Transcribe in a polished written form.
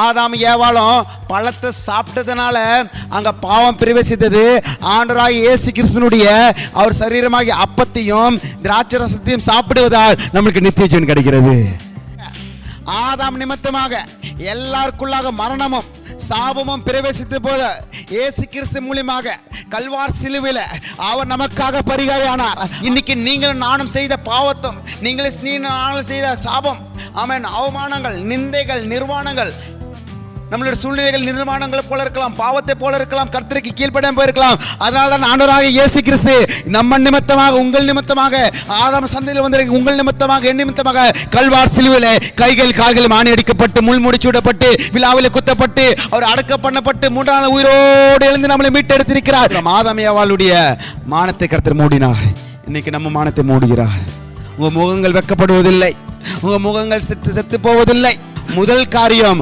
ஆதாம் ஏவாளும் பழத்தை சாப்பிட்டதுனால அங்க பாவம் பிரவேசித்தது. ஆண்டவராகிய இயேசு கிறிஸ்துனுடைய அவர் சரீரமாகிய அப்பத்தையும் திராட்சை ரசத்தையும் சாப்பிடுவதால் நம்மளுக்கு நித்திய ஜீவன் கிடைக்கிறது. ஆதாம் நிமித்தமாக எல்லாருக்குள்ளாக மரணமும் சாபமும் பிரவேசித்த போது இயேசு கிறிஸ்து மூலமாக கல்வார் சிலுவையில் அவர் நமக்காக பரிகாரியானார். இன்னைக்கு நீங்களும் நானும் செய்த பாவத்தும் நானும் செய்த சாபம், ஆமென், அவமானங்கள், நிந்தைகள், நிர்வாணங்கள், நம்மளுடைய சூழ்நிலைகள் நிர்மாணங்களை போல இருக்கலாம், பாவத்தை போல இருக்கலாம், கர்த்தருக்கு கீழ்ப்படியாமல் போயிருக்கலாம். அதனால தான் ஆண்டவராகிய இயேசு கிறிஸ்து நம்ம நிமித்தமாக, உங்கள் நிமித்தமாக, ஆதாம் சந்ததியில் வந்த உங்கள் நிமித்தமாக, என் நிமித்தமாக கல்வார் சிலுவையிலே கைகள் கால்கள் ஆணி அடிக்கப்பட்டு முள் முடிச்சுடப்பட்டு விழாவில் குத்தப்பட்டு அவர் அடக்க பண்ணப்பட்டு மூன்றாம் நாள் உயிரோடு எழுந்து நம்மளை மீட்டெடுத்திருக்கிறார். ஆதாம் ஏவாளுடைய மானத்தை கர்த்தர் மூடினார். இன்னைக்கு நம்ம மானத்தை மூடுகிறார். உங்க முகங்கள் வெட்கப்படுவதில்லை, உங்க முகங்கள் செத்து போவதில்லை. முதல் காரியம்